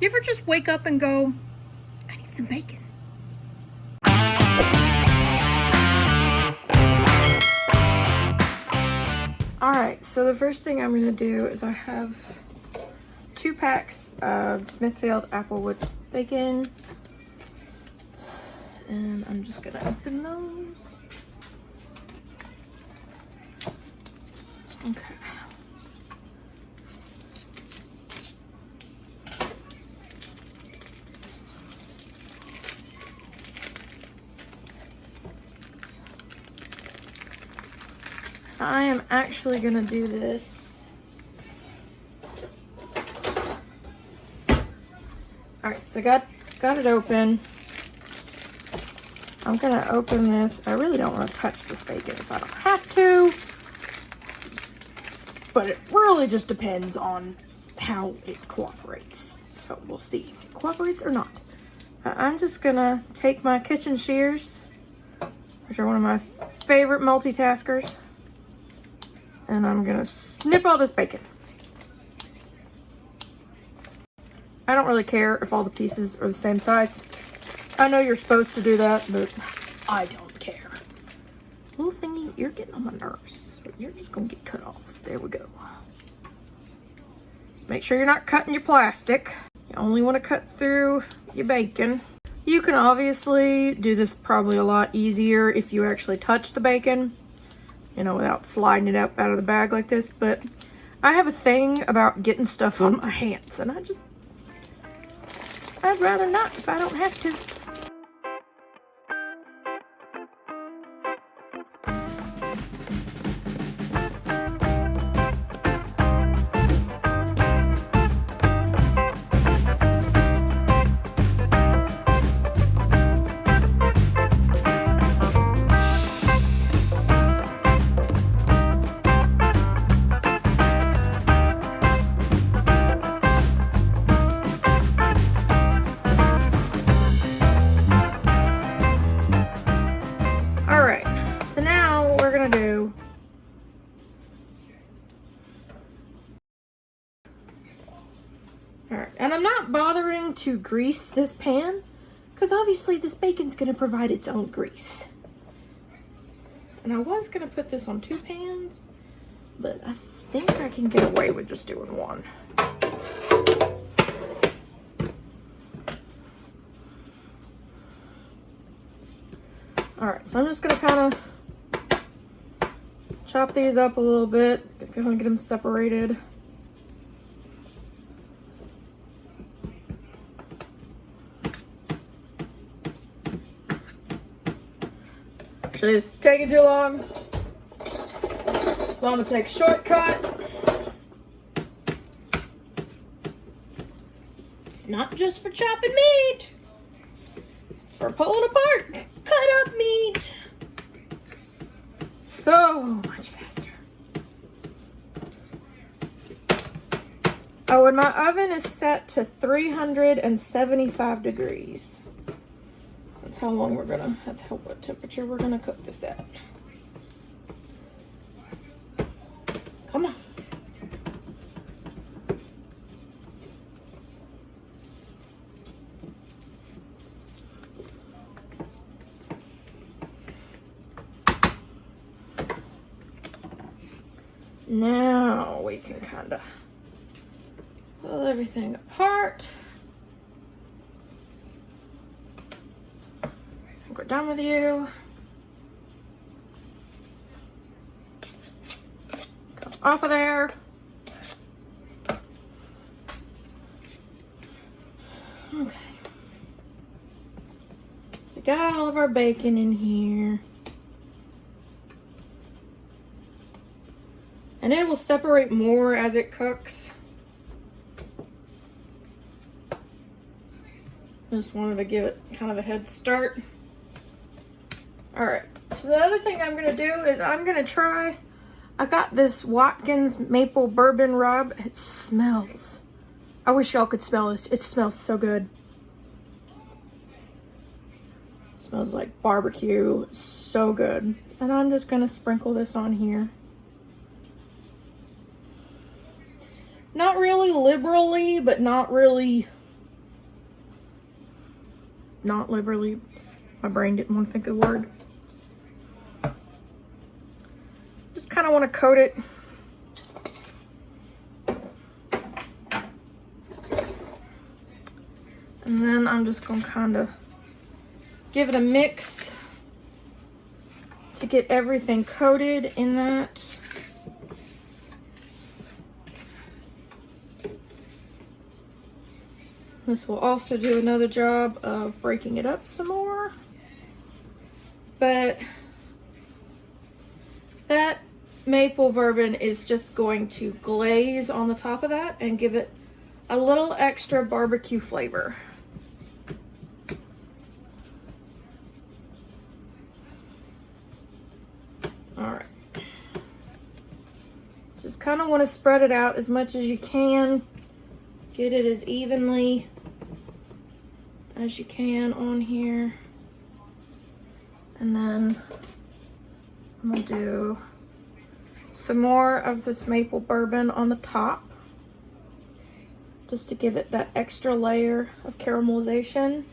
You ever just wake up and go, I need some bacon? Alright, so the first thing I'm going to do is I have 2 packs of Smithfield Applewood bacon. And I'm just going to open those. Okay. I am actually gonna do this. Alright, so got it open. I'm gonna open this. I really don't want to touch this bacon if I don't have to. But it really just depends on how it cooperates. So we'll see if it cooperates or not. I'm just gonna take my kitchen shears, which are one of my favorite multitaskers. And I'm gonna snip all this bacon. I don't really care if all the pieces are the same size. I know you're supposed to do that, but I don't care. Little thingy, you're getting on my nerves. So you're just gonna get cut off. There we go. Just make sure you're not cutting your plastic. You only wanna cut through your bacon. You can obviously do this probably a lot easier if you actually touch the bacon, you know, without sliding it up out of the bag like this, but I have a thing about getting stuff on my hands, and I'd rather not if I don't have to. Alright, and I'm not bothering to grease this pan because obviously this bacon's going to provide its own grease. And I was going to put this on 2 pans, but I think I can get away with just doing 1. Alright, so I'm just going to kind of chop these up a little bit, kind of get them separated. Actually, this is taking too long, so I'm gonna take a shortcut. It's not just for chopping meat, it's for pulling apart cut up meat. So much faster. Oh, and my oven is set to 375 degrees. That's how long what temperature we're gonna cook this at. Come on. Now we can kind of pull everything apart. We're done with you. Go off of there. Okay. So we got all of our bacon in here. And it will separate more as it cooks. Just wanted to give it kind of a head start. All right, so the other thing I'm gonna do is I'm gonna try, I got this Watkins maple bourbon rub. It smells, I wish y'all could smell this. It smells so good. It smells like barbecue, so good. And I'm just gonna sprinkle this on here. Not really liberally, but not really not liberally. My brain didn't want to think of the word. Just kind of want to coat it. And then I'm just going to kind of give it a mix to get everything coated in that. This will also do another job of breaking it up some more. But that maple bourbon is just going to glaze on the top of that and give it a little extra barbecue flavor. All right. Just kind of want to spread it out as much as you can. Get it as evenly as you can on here. And then I'm gonna do some more of this maple bourbon on the top, just to give it that extra layer of caramelization.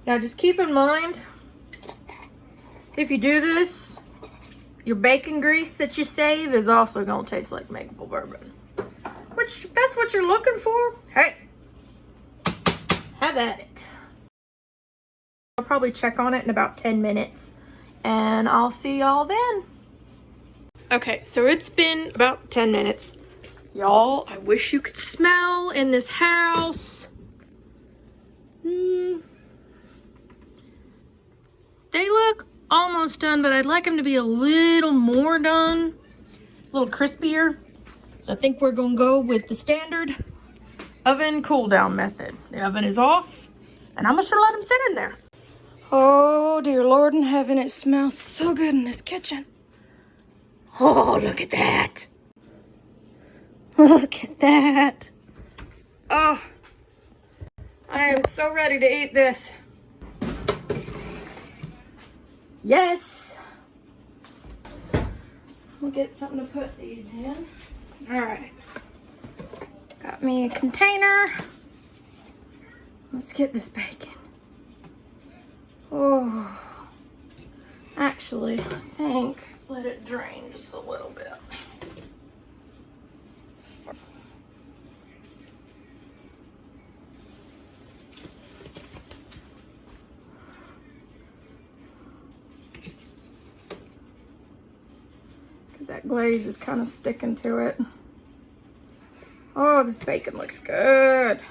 Now just keep in mind, if you do this, your bacon grease that you save is also gonna taste like maple bourbon. Which, if that's what you're looking for, hey, have at it. I'll probably check on it in about 10 minutes and I'll see y'all then. Okay, so it's been about 10 minutes. Y'all, I wish you could smell in this house. They look almost done, but I'd like them to be a little more done, a little crispier. So I think we're gonna go with the standard oven cool down method. The oven is off and I'm just gonna let them sit in there. Oh dear Lord in heaven, it smells so good in this kitchen. Oh, look at that. Look at that. Oh, I am so ready to eat this. Yes. We'll get something to put these in. All right. Got me a container. Let's get this bacon. Oh, actually, I think let it drain just a little bit. Because that glaze is kind of sticking to it. Oh, this bacon looks good.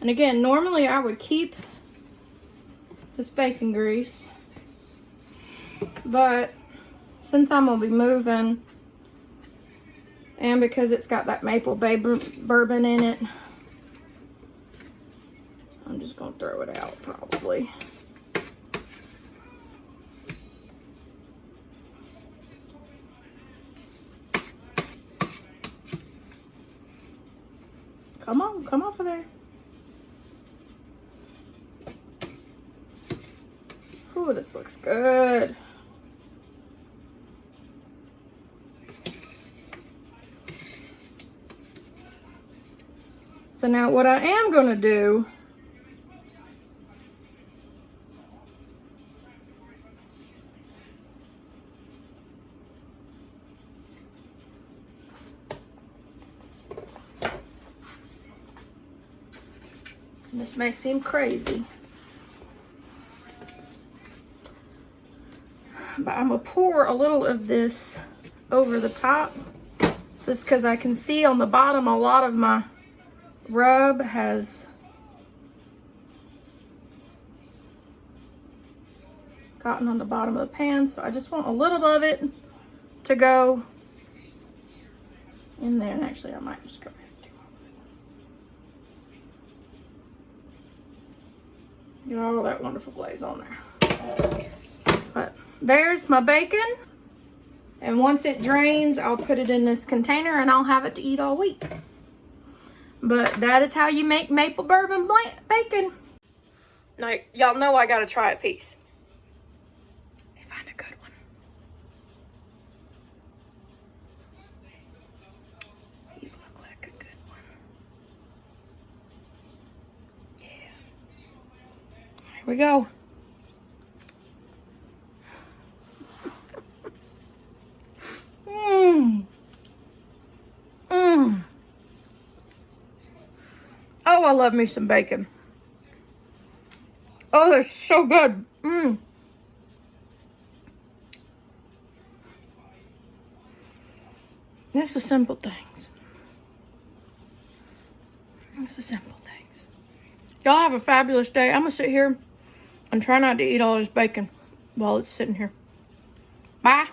And again, normally I would keep this bacon grease, but since I'm gonna be moving, and because it's got that maple bourbon in it, I'm just gonna throw it out probably. Come on, come off of there. Ooh, this looks good. So now what I am going to do and this may seem crazy, but I'm gonna pour a little of this over the top just because I can see on the bottom a lot of my rub has gotten on the bottom of the pan, so I just want a little of it to go in there. And actually I might just go ahead and do all of it. Get all that wonderful glaze on there. But there's my bacon, and once it drains I'll put it in this container and I'll have it to eat all week. But that is how you make maple bourbon bacon. Now, y'all know I gotta try a piece. Let me find a good one. You look like a good one. Yeah. Here we go. Mmm. Mmm. Oh, I love me some bacon. Oh, they're so good. Mmm. It's the simple things. It's the simple things. Y'all have a fabulous day. I'm going to sit here and try not to eat all this bacon while it's sitting here. Bye.